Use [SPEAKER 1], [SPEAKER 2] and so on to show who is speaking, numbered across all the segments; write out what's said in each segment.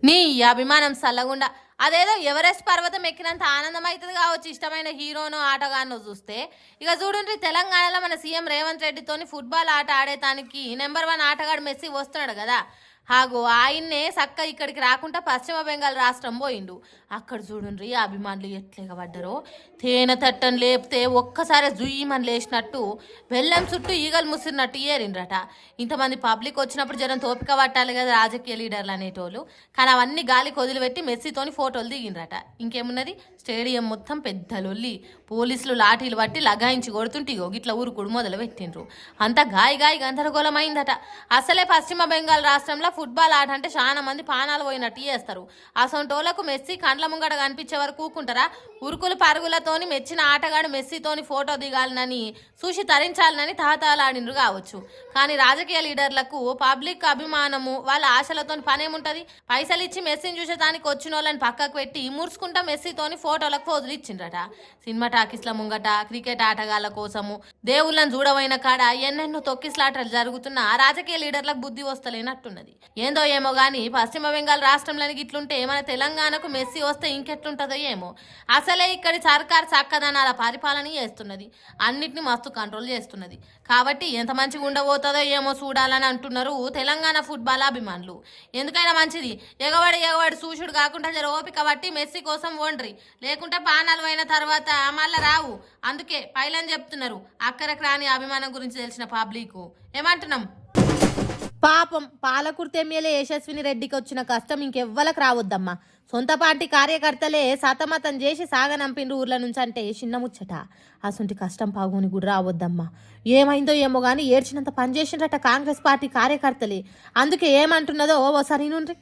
[SPEAKER 1] నీ అభిమానం సల్లగుండా అదేదో ఎవరెస్ట్ పర్వతం ఎక్కినంత ఆనందం అవుతుంది కావచ్చు ఇష్టమైన హీరోను ఆటగానో చూస్తే. ఇక చూడండి, తెలంగాణలో మన సీఎం రేవంత్ రెడ్డితోని ఫుట్బాల్ ఆట ఆడేటానికి నెంబర్ 1 ఆటగాడు మెస్సీ వస్తున్నాడు కదా. హాగో ఆయన్నే సక్క ఇక్కడికి రాకుండా పశ్చిమ బెంగాల్ రాష్ట్రం పోయిండు. అక్కడ చూడండి అభిమానులు ఎట్లేగబడ్డారో. తేనె తట్టని లేపితే ఒక్కసారి జుయ్యమని లేచినట్టు బెల్లం చుట్టూ ఈగలు ముసిరినట్టు ఏరిండ్రట. ఇంతమంది పబ్లిక్ వచ్చినప్పుడు జనం తోపిక పట్టాలి కదా రాజకీయ లీడర్లు అనేటోళ్ళు. కానీ అవన్నీ గాలికి వదిలిపెట్టి మెస్సీతోని ఫోటోలు దిగిండ్రట. ఇంకేమున్నది, స్టేడియం మొత్తం పెద్ద లొల్లి. పోలీసులు లాఠీలు పట్టి లగాయించి కొడుతుంటే గిట్ల ఊరుకుడు మొదలు పెట్టిండ్రు. అంతా గాయి గందరగోళం అయిందట. అసలే పశ్చిమ బెంగాల్ రాష్ట్రంలో ఫుట్బాల్ ఆట అంటే చాలా మంది పానాలు పోయినట్టు చేస్తారు. అసొంటోళ్లకు మెస్సీ కండ్ల ముంగట కనిపించే వరకు కూకుంటారా? ఉరుకులు పరుగులతోని మెచ్చిన ఆటగాడు మెస్సీతోని ఫోటో దిగాలనని చూసి తరించాలనని తహతలాడిండ్రు కావచ్చు. కానీ రాజకీయ లీడర్లకు పబ్లిక్ అభిమానము వాళ్ళ ఆశలతో పనేముంటది? పైసలు ఇచ్చి మెస్సీని చూసేదానికి వచ్చిన వాళ్ళని పక్కకు పెట్టి మురుసుకుంటా మెస్సీతోని ఫోటోలకు పోజులు ఇచ్చిండ్రట. సినిమా టాకీస్ల ముంగట క్రికెట్ ఆటగాళ్ల కోసము దేవుళ్ళని చూడవైన కాడ ఎన్నెన్నో తొక్కిస్లాటలు జరుగుతున్న రాజకీయ లీడర్లకు బుద్ధి వస్తలేనట్టున్నది. ఏందో ఏమో గాని పశ్చిమ బెంగాల్ రాష్ట్రంలోని ఇట్లుంటే మన తెలంగాణకు మెస్సీ వస్తే ఇంకెట్లుంటుందో ఏమో. అసలే ఇక్కడి సర్కార్ చక్కదనాల పరిపాలన చేస్తున్నది, అన్నిటిని మస్తు కంట్రోల్ చేస్తున్నది. కాబట్టి ఎంత మంచిగా ఉండబోతుందో ఏమో చూడాలని అంటున్నారు తెలంగాణ ఫుట్బాల్ అభిమానులు. ఎందుకైనా మంచిది ఎగబడి చూసుడు కాకుండా జర ఓపిక బట్టి మెస్సీ కోసం వండ్రి, లేకుంటే పానాలు అయిన తర్వాత మళ్ళా రావు. అందుకే పైలని చెప్తున్నారు అక్కరకు రాని అభిమానం గురించి తెలిసిన పబ్లిక్. ఏమంటున్నాం?
[SPEAKER 2] పాపం పాలకుర్తి ఎమ్మెల్యే యశస్విని రెడ్డికి వచ్చిన కష్టం ఇంకెవ్వలకు రావద్దమ్మా. సొంత పార్టీ కార్యకర్తలే సతమతం చేసి సాగనంపిండ్రు ఊర్ల నుంచి అంటే చిన్న ముచ్చట. అసొంటి కష్టం పాగుని కూడా రావద్దమ్మా. ఏమైందో ఏమో గానీ ఏడ్చినంత పనిచేసిండ్రట కాంగ్రెస్ పార్టీ కార్యకర్తలే. అందుకే ఏమంటున్నదో ఓసారి నుండి.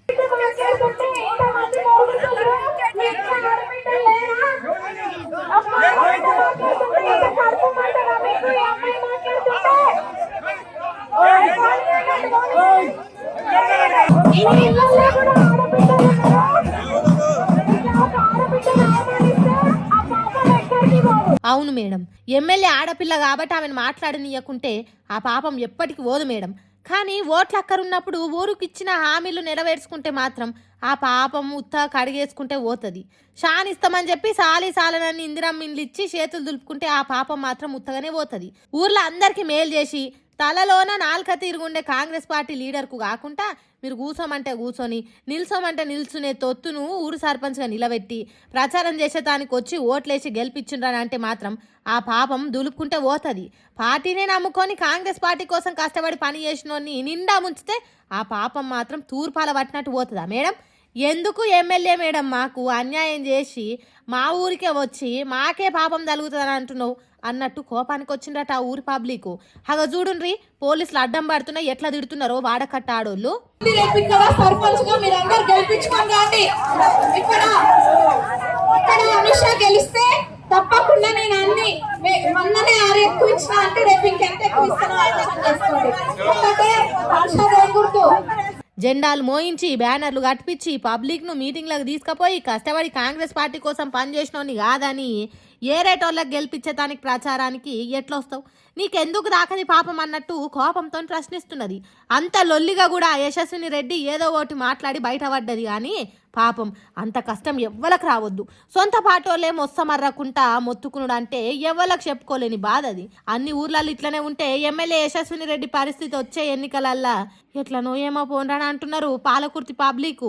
[SPEAKER 2] అవును మేడం, ఎమ్మెల్యే ఆడపిల్ల కాబట్టి ఆమెను మాట్లాడనీయకుంటే ఆ పాపం ఎప్పటికి పోదు మేడం. కానీ ఓట్లు అక్కరున్నప్పుడు ఊరుకిచ్చిన హామీలు నెరవేర్చుకుంటే మాత్రం ఆ పాపం ఉత్త కడిగేసుకుంటే పోతుంది. షానిస్తామని చెప్పి సాలనని ఇందిరమ్మిన్లు ఇచ్చి చేతులు దులుపుకుంటే ఆ పాపం మాత్రం ఉత్తగానే పోతుంది. ఊర్లో అందరికీ మేలు చేసి తలలోన నాలుక తీరుగుండే కాంగ్రెస్ పార్టీ లీడర్కు కాకుండా మీరు కూసోమంటే కూర్చొని నిల్చోమంటే నిల్చునే తొత్తును ఊరు సర్పంచ్గా నిలబెట్టి ప్రచారం చేసేదానికి వచ్చి ఓట్లేసి గెలిపించుండ్రని అంటే మాత్రం ఆ పాపం దులుపుకుంటే పోతుంది. పార్టీనే నమ్ముకొని కాంగ్రెస్ పార్టీ కోసం కష్టపడి పని చేసినోని నిండా ముంచితే ఆ పాపం మాత్రం తూర్పాల పట్టినట్టు పోతుందా మేడం? ఎందుకు ఎమ్మెల్యే మేడం మాకు అన్యాయం చేసి మా ఊరికే వచ్చి మాకే పాపం తగులుతుందని అంటున్నావు అన్నట్టు కోపానికి వచ్చిందట ఆ ఊరి పబ్లిక్. అగ చూడుండ్రి పోలీసులు అడ్డం పడుతున్నా ఎట్లా తిడుతున్నారో వాడకట్ట ఆడోళ్ళు.
[SPEAKER 3] తప్పకుండా నేను అన్ని మొన్ననే ఎక్కువ ఇచ్చిన అంటే రేపు ఇంకెంత ఎక్కువ ఇస్తానో
[SPEAKER 2] జెండాలు మోయించి బ్యానర్లు కట్టించి పబ్లిక్ను మీటింగ్లకు తీసుకుపోయి కష్టపడి కాంగ్రెస్ పార్టీ కోసం పనిచేసినోని కాదని ఏరేటోళ్ళకి గెలిపించేదానికి ప్రచారానికి ఎట్లొస్తావు? నీకెందుకు దాకది పాపం అన్నట్టు కోపంతో ప్రశ్నిస్తున్నది. అంత లొల్లిగా కూడా యశస్విని రెడ్డి ఏదో ఒకటి మాట్లాడి బయటపడ్డది. కానీ పాపం అంత కష్టం ఎవ్వలకు రావద్దు. సొంత పాటోళ్ళే మొస్తమర్రకుంటా మొత్తుకునుడు అంటే ఎవ్వలకు చెప్పుకోలేని బాధ అది. అన్ని ఊర్లలో ఇట్లనే ఉంటే ఎమ్మెల్యే యశస్విని రెడ్డి పరిస్థితి వచ్చే ఎన్నికలల్లా ఎట్లనో ఏమో పోండ్రని అంటున్నారు పాలకుర్తి పబ్లిక్.